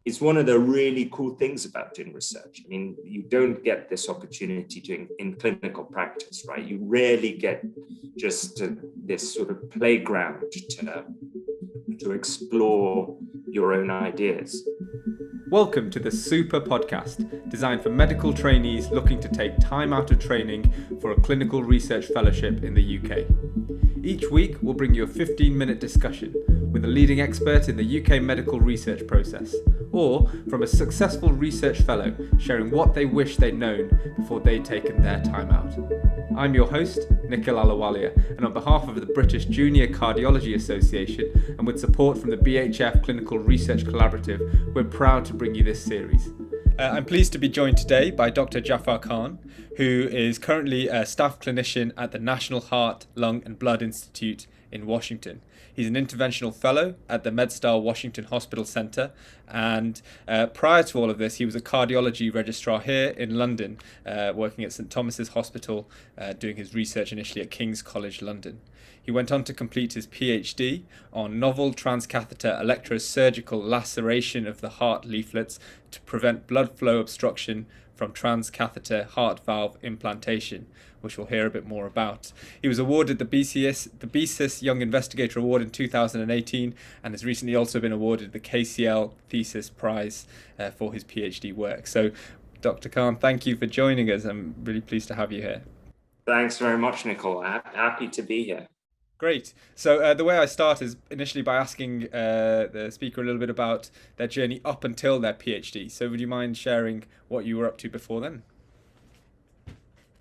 is one of the really cool things about doing research. I mean, you don't get this opportunity in clinical practice, right? You rarely get just this sort of playground to explore your own ideas. Welcome to the sOOPR podcast, designed for medical trainees looking to take time out of training for a clinical research fellowship in the UK. Each week, we'll bring you a 15-minute discussion with a leading expert in the UK medical research process, or from a successful research fellow sharing what they wish they'd known before they'd taken their time out. I'm your host, Nikhil Alawalia, and on behalf of the British Junior Cardiology Association and with support from the BHF Clinical Research Collaborative, we're proud to bring you this series. I'm pleased to be joined today by Dr Jaffar Khan, who is currently a staff clinician at the National Heart, Lung and Blood Institute in Washington. He's an interventional fellow at the MedStar Washington Hospital Centre, and prior to all of this, he was a cardiology registrar here in London, working at St Thomas's Hospital, doing his research initially at King's College London. He went on to complete his PhD on novel transcatheter electrosurgical laceration of the heart leaflets to prevent blood flow obstruction from transcatheter heart valve implantation, which we'll hear a bit more about. He was awarded the BSIS Young Investigator Award in 2018 and has recently also been awarded the KCL Thesis Prize for his PhD work. So, Dr. Khan, thank you for joining us. I'm really pleased to have you here. Thanks very much, Nicole. Happy to be here. Great. So the way I start is initially by asking the speaker a little bit about their journey up until their PhD. So would you mind sharing what you were up to before then?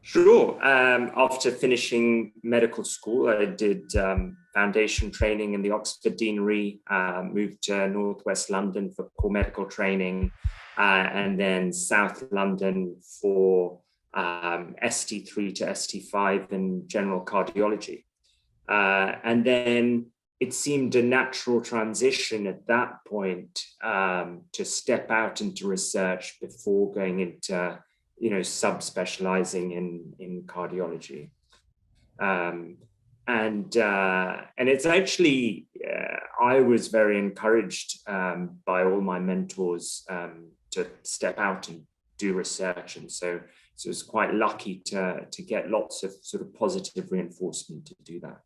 Sure. After finishing medical school, I did foundation training in the Oxford Deanery, moved to Northwest London for core medical training, and then South London for ST3 to ST5 in general cardiology. And then it seemed a natural transition at that point to step out into research before going into, subspecializing in cardiology. And it's actually, I was very encouraged by all my mentors to step out and do research. And so I was quite lucky to get lots of sort of positive reinforcement to do that.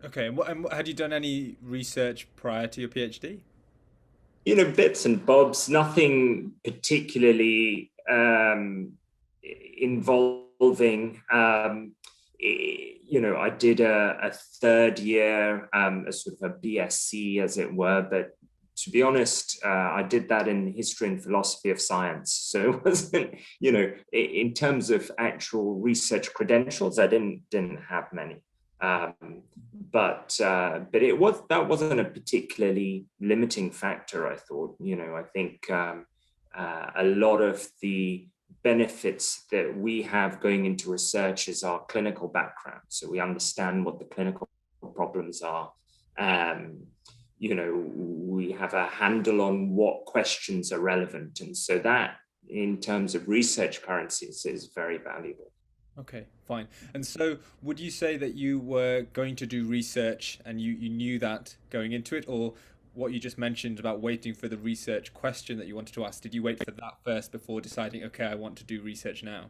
Okay, and had you done any research prior to your PhD? Bits and bobs, nothing particularly involving. I did a third year, a sort of a BSc, as it were, but to be honest, I did that in history and philosophy of science. So it wasn't, in terms of actual research credentials, I didn't have many. But that wasn't a particularly limiting factor, I thought. I think a lot of the benefits that we have going into research is our clinical background. So we understand what the clinical problems are. We have a handle on what questions are relevant. And so that, in terms of research currencies, is very valuable. Okay, fine. And so would you say that you were going to do research and you knew that going into it, or what you just mentioned about waiting for the research question that you wanted to ask, did you wait for that first before deciding, okay, I want to do research now?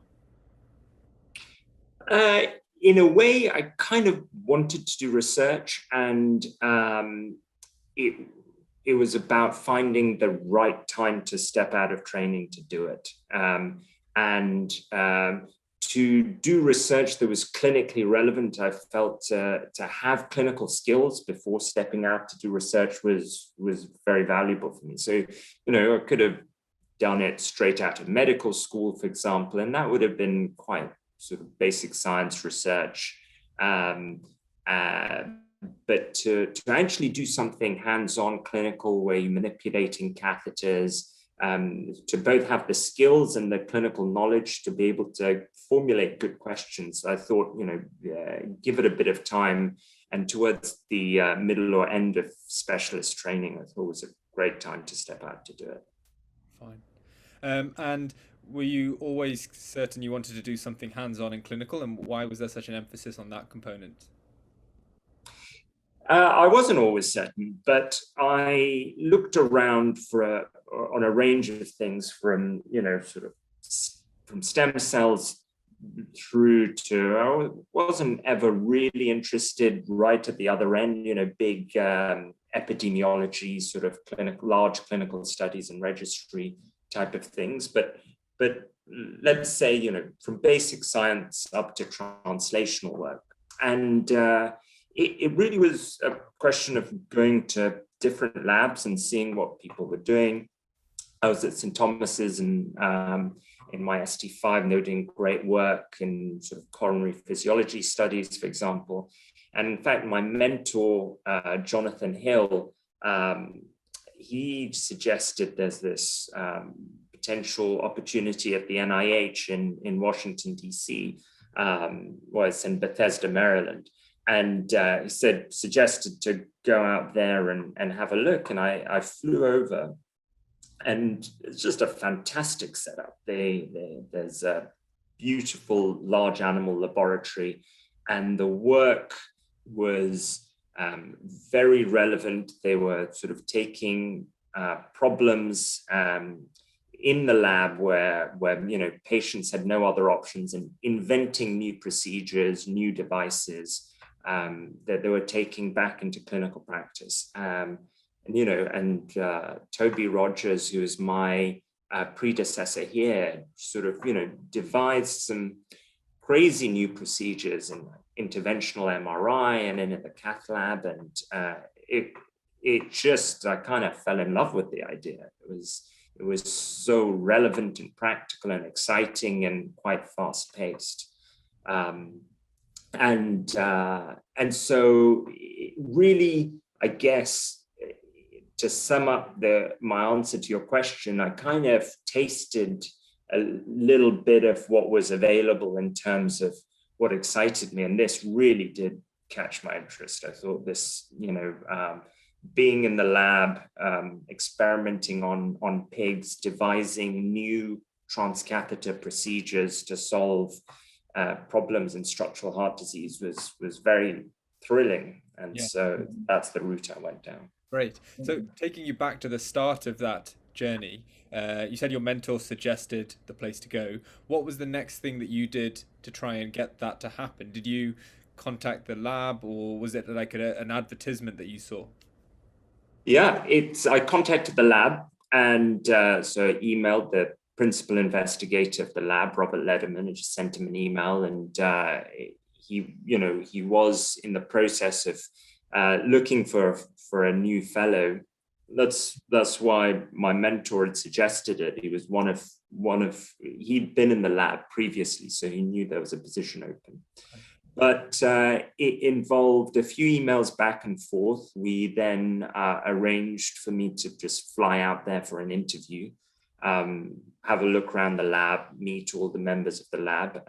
In a way, I kind of wanted to do research, and it was about finding the right time to step out of training to do it. To do research that was clinically relevant, I felt to have clinical skills before stepping out to do research was very valuable for me. So, I could have done it straight out of medical school, for example, and that would have been quite sort of basic science research. But to actually do something hands-on clinical where you're manipulating catheters, to both have the skills and the clinical knowledge to be able to formulate good questions, I thought, give it a bit of time. And towards the middle or end of specialist training, I thought it was a great time to step out to do it. Fine. And were you always certain you wanted to do something hands-on and clinical, and why was there such an emphasis on that component? I wasn't always certain, but I looked around for on a range of things from, from stem cells through to, I wasn't ever really interested right at the other end, big epidemiology, sort of large clinical studies and registry type of things. But let's say, from basic science up to translational work. And it really was a question of going to different labs and seeing what people were doing. I was at St. Thomas's and in my ST5, and they were doing great work in sort of coronary physiology studies, for example. And in fact, my mentor, Jonathan Hill, he suggested there's this potential opportunity at the NIH in Washington, DC, was in Bethesda, Maryland. And he suggested to go out there and have a look. And I flew over, and it's just a fantastic setup. There's a beautiful large animal laboratory, and the work was very relevant. They were sort of taking problems in the lab where patients had no other options, and inventing new procedures, new devices that they were taking back into clinical practice. Toby Rogers, who is my predecessor here, sort of, devised some crazy new procedures in interventional MRI and in the cath lab. And I kind of fell in love with the idea. It was so relevant and practical and exciting and quite fast paced. And so really, I guess, to sum up my answer to your question, I kind of tasted a little bit of what was available in terms of what excited me. And this really did catch my interest. I thought this, being in the lab, experimenting on pigs, devising new transcatheter procedures to solve problems in structural heart disease was very thrilling. And so that's the route I went down. Great. So taking you back to the start of that journey, you said your mentor suggested the place to go. What was the next thing that you did to try and get that to happen? Did you contact the lab, or was it like an advertisement that you saw? Yeah, I contacted the lab, and so I emailed the principal investigator of the lab, Robert Lederman, and just sent him an email. And he was in the process of looking for a new fellow. That's why my mentor had suggested it. He was he'd been in the lab previously, so he knew there was a position open. But it involved a few emails back and forth. We then arranged for me to just fly out there for an interview, have a look around the lab, meet all the members of the lab,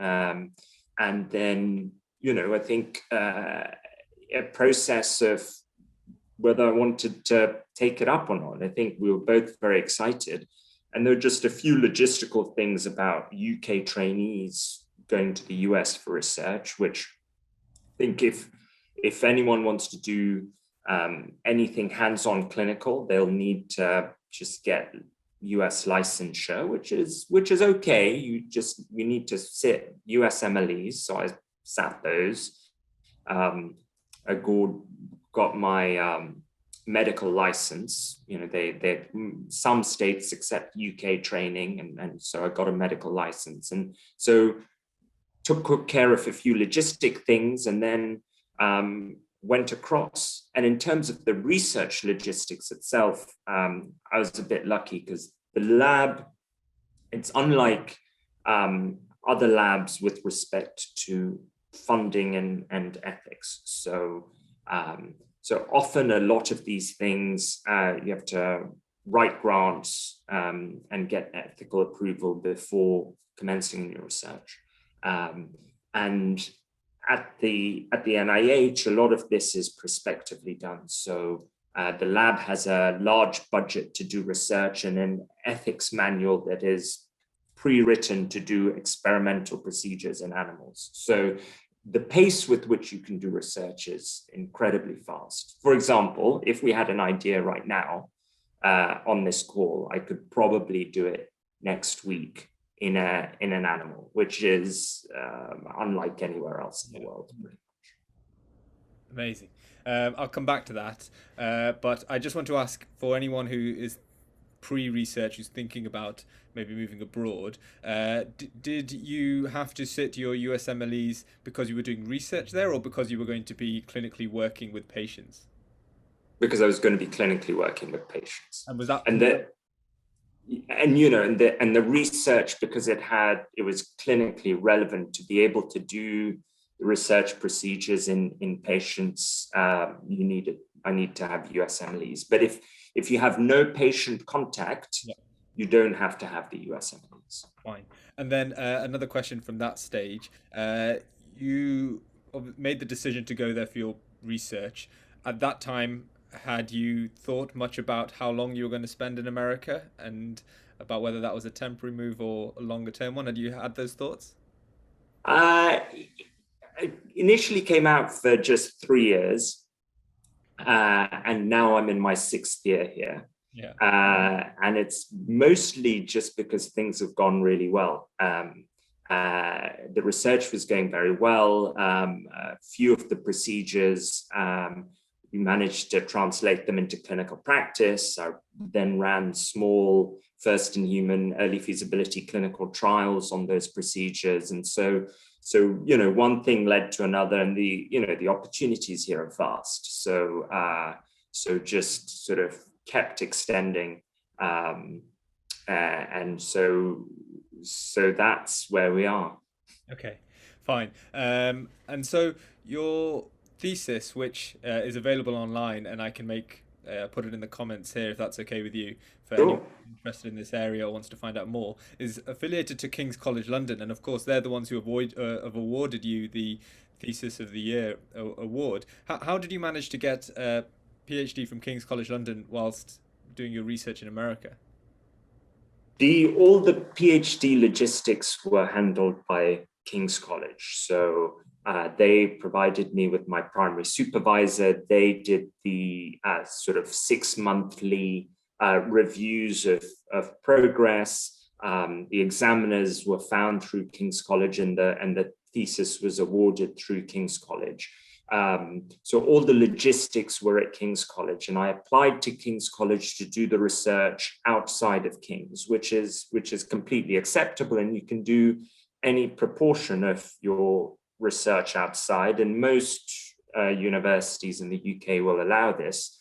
and then, I think a process of whether I wanted to take it up or not. I think we were both very excited. And there were just a few logistical things about UK trainees going to the US for research, which I think if anyone wants to do anything hands-on clinical, they'll need to just get US licensure, which is okay. You need to sit US MLEs. So I sat those. I got my medical license. They some states accept UK training, and so I got a medical license, and so took good care of a few logistic things, and then went across. And in terms of the research logistics itself, I was a bit lucky because the lab, it's unlike other labs with respect to funding and ethics. So often a lot of these things, you have to write grants and get ethical approval before commencing your research. And at the NIH, a lot of this is prospectively done. So the lab has a large budget to do research and an ethics manual that is pre-written to do experimental procedures in animals. So the pace with which you can do research is incredibly fast. For example, if we had an idea right now, on this call, I could probably do it next week in an animal, which is unlike anywhere else in the world. Amazing. I'll come back to that, but I just want to ask, for anyone who is pre-research, who's thinking about maybe moving abroad, did you have to sit your USMLEs because you were doing research there, or because you were going to be clinically working with patients? Because I was going to be clinically working with patients. And was that the research, because it was clinically relevant to be able to do the research procedures in patients, I need to have USMLEs. But if you have no patient contact, you don't have to have the USMLEs. Fine. And then another question from that stage, you made the decision to go there for your research. At that time, had you thought much about how long you were going to spend in America, and about whether that was a temporary move or a longer term one? Had you had those thoughts? I initially came out for just 3 years, and now I'm in my 6th year here. Yeah. And it's mostly just because things have gone really well. The research was going very well. A few of the procedures, we managed to translate them into clinical practice. I then ran small first-in-human early feasibility clinical trials on those procedures. And so one thing led to another, and the opportunities here are vast. So just sort of kept extending. And so that's where we are. Okay, fine. And so your thesis, which is available online, and I can put it in the comments here if that's okay with you, for anyone interested in this area or wants to find out more, is affiliated to King's College London, and of course they're the ones who have awarded you the Thesis of the Year award. How did you manage to get a PhD from King's College London whilst doing your research in America? All the PhD logistics were handled by King's College. So they provided me with my primary supervisor. They did the sort of 6-monthly reviews of progress. The examiners were found through King's College, and the thesis was awarded through King's College. So all the logistics were at King's College, and I applied to King's College to do the research outside of King's, which is completely acceptable, and you can do any proportion of your research outside, and most universities in the UK will allow this.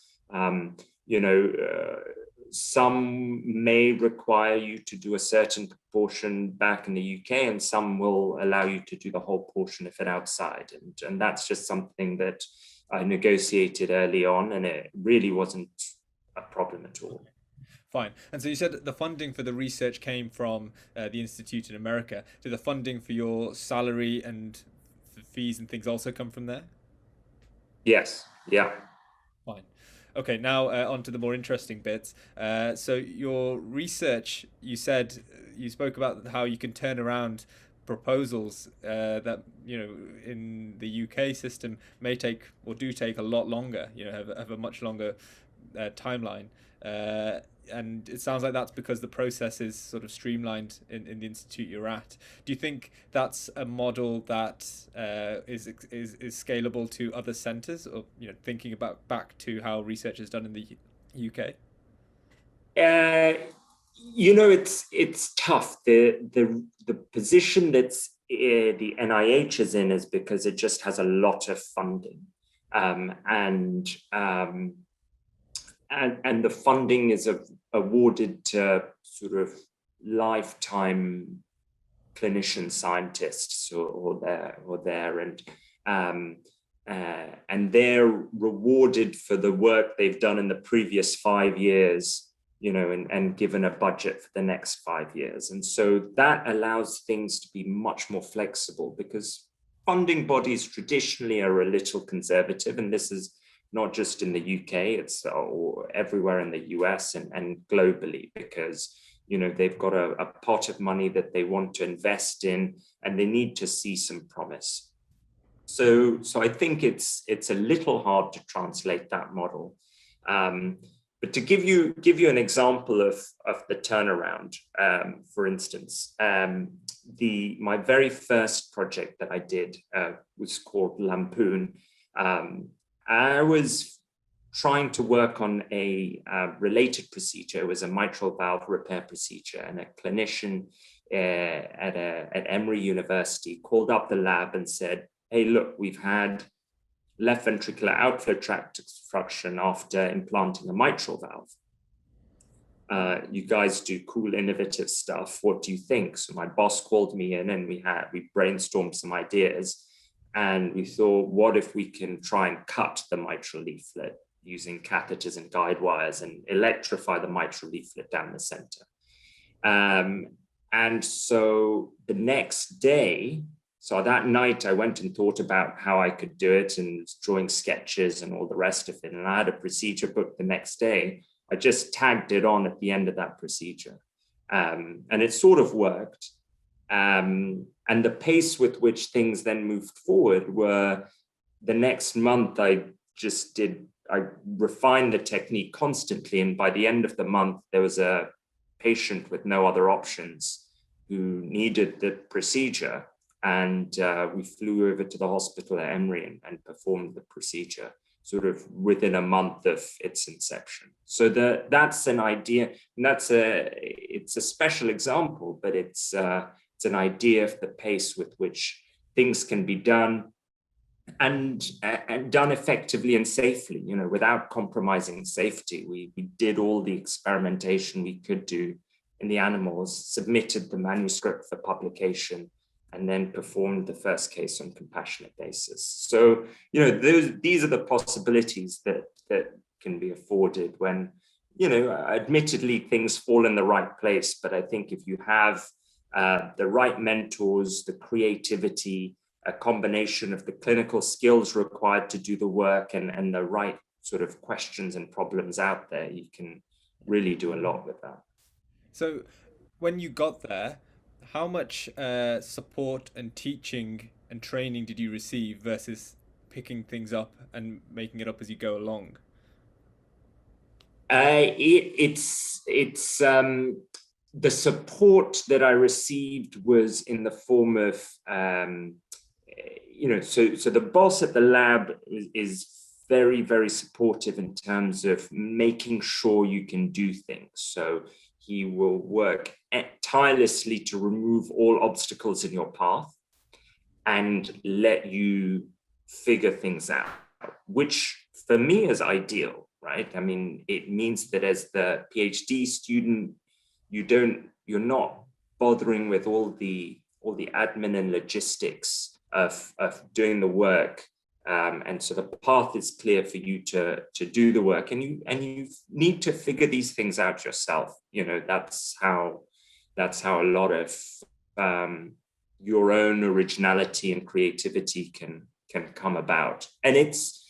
Some may require you to do a certain proportion back in the UK, and some will allow you to do the whole portion of it outside. And that's just something that I negotiated early on, and it really wasn't a problem at all. Fine. And so you said that the funding for the research came from the Institute in America. Did the funding for your salary and fees and things also come from there? Yes. Yeah. Fine. Okay, now on to the more interesting bits. So your research, you spoke about how you can turn around proposals that, in the UK system may take or do take a lot longer, have a much longer timeline. And it sounds like that's because the process is sort of streamlined in the institute you're at. Do you think that's a model that is scalable to other centres, or thinking about back to how research is done in the UK? It's tough. The position that's the NIH is in is because it just has a lot of funding, and the funding is awarded to sort of lifetime clinician scientists or and they're rewarded for the work they've done in the previous 5 years, and given a budget for the next 5 years. And so that allows things to be much more flexible, because funding bodies traditionally are a little conservative, and this is not just in the UK, it's everywhere in the US and globally, because they've got a pot of money that they want to invest in, and they need to see some promise. So I think it's a little hard to translate that model. But to give you an example of the turnaround, for instance, my very first project that I did was called Lampoon. I was trying to work on a related procedure. It was a mitral valve repair procedure, and a clinician at Emory University called up the lab and said, "Hey, look, we've had left ventricular outflow tract obstruction after implanting a mitral valve. You guys do cool, innovative stuff. What do you think?" So my boss called me in, and we brainstormed some ideas, and we thought, what if we can try and cut the mitral leaflet using catheters and guide wires and electrify the mitral leaflet down the center? And so the next day, so that night, I went and thought about how I could do it and drawing sketches and all the rest of it. And I had a procedure booked the next day. I just tagged it on at the end of that procedure. And it sort of worked. And the pace with which things then moved forward were, the next month, I refined the technique constantly. And by the end of the month, there was a patient with no other options who needed the procedure. And we flew over to the hospital at Emory and performed the procedure sort of within a month of its inception. So that's an idea, and it's a special example, but it's an idea of the pace with which things can be done and done effectively and safely, without compromising safety. We did all the experimentation we could do in the animals, submitted the manuscript for publication, and then performed the first case on compassionate basis. So, these are the possibilities that can be afforded when, admittedly things fall in the right place. But I think if you have the right mentors, the creativity, a combination of the clinical skills required to do the work and the right sort of questions and problems out there, you can really do a lot with that. So when you got there, how much support and teaching and training did you receive versus picking things up and making it up as you go along? It's the support that I received was in the form of, so the boss at the lab is very, very supportive in terms of making sure you can do things. So he will work tirelessly to remove all obstacles in your path and let you figure things out, which for me is ideal, right? I mean, it means that as the PhD student, you're not bothering with all the admin and logistics of doing the work. And so the path is clear for you to do the work, and you need to figure these things out yourself. That's how a lot of your own originality and creativity can come about. And it's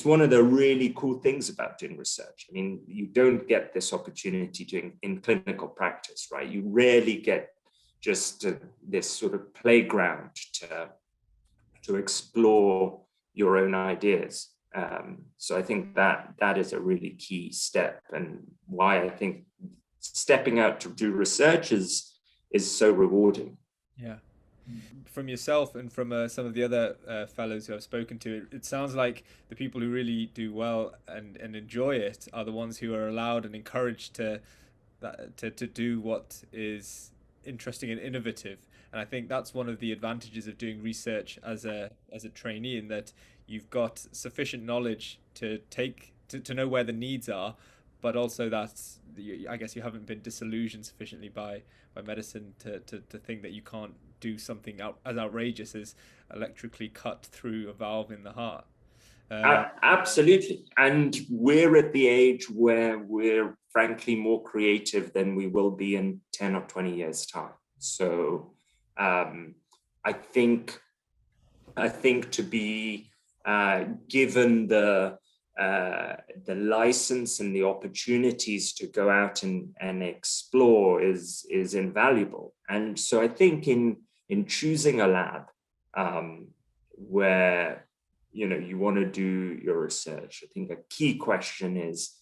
one of the really cool things about doing research. I mean, you don't get this opportunity doing in clinical practice, right? You rarely get just this sort of playground to explore your own ideas. So I think that is a really key step, and why I think stepping out to do research is so rewarding. Yeah. From yourself and from some of the other fellows who I've spoken to, it sounds like the people who really do well and enjoy it are the ones who are allowed and encouraged to do what is interesting and innovative. And I think that's one of the advantages of doing research as a trainee, in that you've got sufficient knowledge to know where the needs are, but also that I guess you haven't been disillusioned sufficiently by medicine to think that you can't do something as outrageous as electrically cut through a valve in the heart. Absolutely. And we're at the age where we're frankly more creative than we will be in 10 or 20 years' time. So I think to be given the license and the opportunities to go out and explore is invaluable. And so I think in choosing a lab where you want to do your research, I think a key question is,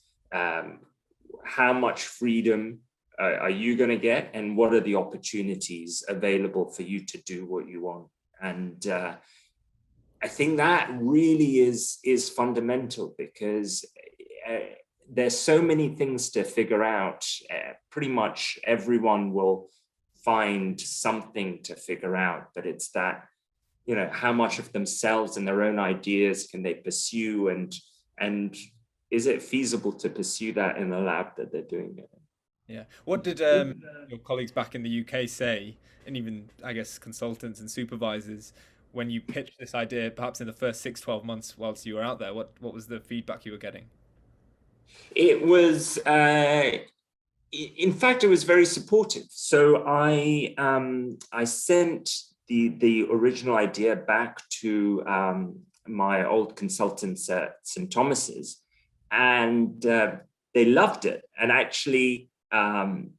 how much freedom are you going to get, and what are the opportunities available for you to do what you want? And I think that really is fundamental, because there's so many things to figure out. Pretty much everyone will find something to figure out, but it's that, how much of themselves and their own ideas can they pursue, and is it feasible to pursue that in the lab that they're doing it in? Yeah. What did your colleagues back in the UK say, and even, I guess, consultants and supervisors, when you pitched this idea, perhaps in the first 6-12 months whilst you were out there? What was the feedback you were getting? It was, in fact, it was very supportive. So I sent the original idea back to my old consultants at St. Thomas's, and they loved it. And actually, PCR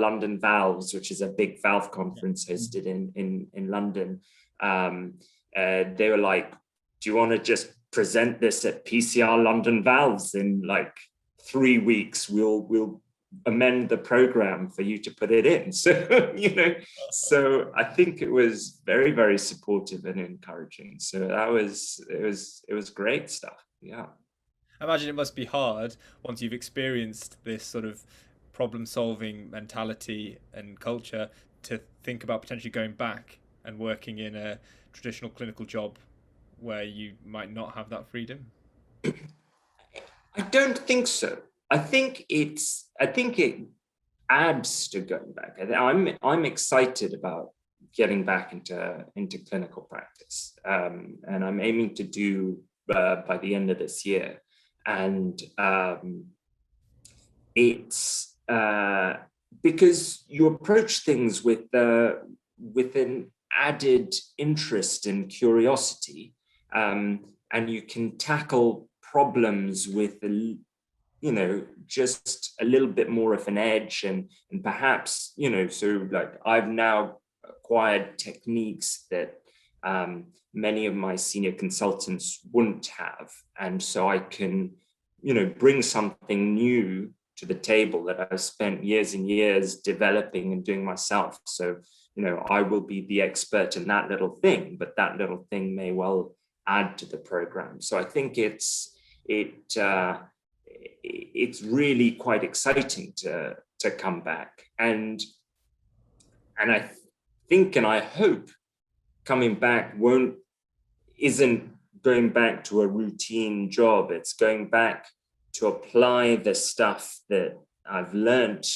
London Valves, which is a big valve conference hosted in London, they were like, do you want to just present this at PCR London Valves in like 3 weeks? We'll amend the program for you to put it in. So, so I think it was very, very supportive and encouraging. So it was great stuff. Yeah. I imagine it must be hard once you've experienced this sort of problem-solving mentality and culture to think about potentially going back and working in a traditional clinical job where you might not have that freedom. I don't think so. I think it adds to going back. I'm excited about getting back into clinical practice, and I'm aiming to do by the end of this year. And it's because you approach things with an added interest and curiosity, and you can tackle problems with just a little bit more of an edge, and perhaps, so like I've now acquired techniques that many of my senior consultants wouldn't have. And so I can, bring something new to the table that I've spent years and years developing and doing myself. So, I will be the expert in that little thing, but that little thing may well add to the program. So I think it's really quite exciting to come back. And I think, and I hope, coming back isn't going back to a routine job. It's going back to apply the stuff that I've learned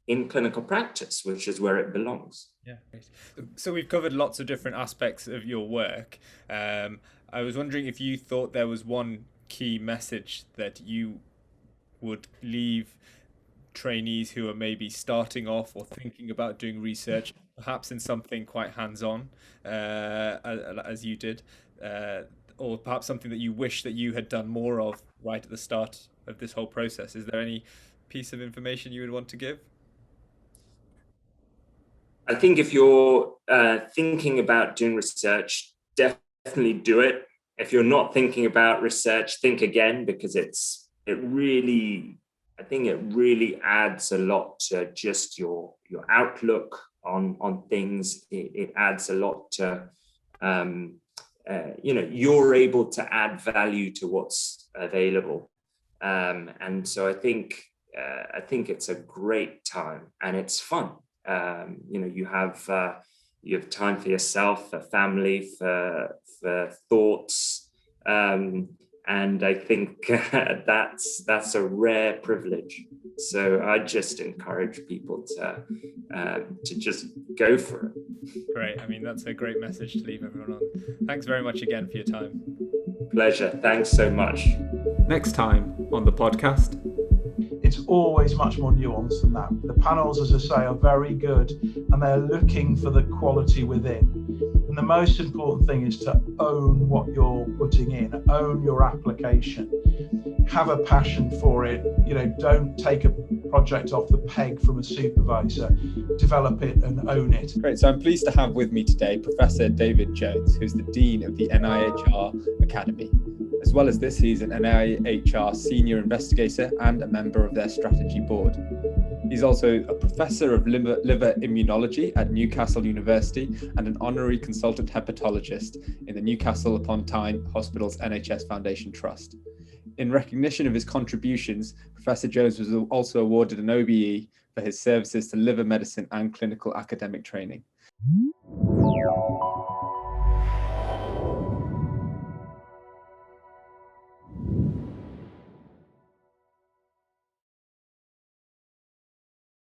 in clinical practice, which is where it belongs. Yeah. So we've covered lots of different aspects of your work. I was wondering if you thought there was one key message that you would leave trainees who are maybe starting off or thinking about doing research, perhaps in something quite hands-on, as you did, or perhaps something that you wish that you had done more of right at the start of this whole process. Is there any piece of information you would want to give? I think if you're thinking about doing research, definitely do it. If you're not thinking about research, think again, because it really adds a lot to just your outlook on things. It adds a lot to, you're able to add value to what's available. And so I think it's a great time, and it's fun. You have time for yourself, for family, for thoughts, and I think that's a rare privilege. So I just encourage people to just go for it. Great. I mean, that's a great message to leave everyone on. Thanks very much again for your time. Pleasure. Thanks so much. Next time on the podcast. It's always much more nuanced than that. The panels, as I say, are very good, and they're looking for the quality within. And the most important thing is to own what you're putting in, own your application, have a passion for it. Don't take a project off the peg from a supervisor, develop it and own it. Great. So I'm pleased to have with me today Professor David Jones, who's the Dean of the NIHR Academy. As well as this, he's an NIHR Senior Investigator and a member of their Strategy Board. He's also a Professor of Liver Immunology at Newcastle University and an Honorary Consultant Hepatologist in the Newcastle upon Tyne Hospital's NHS Foundation Trust. In recognition of his contributions, Professor Jones was also awarded an OBE for his services to liver medicine and clinical academic training.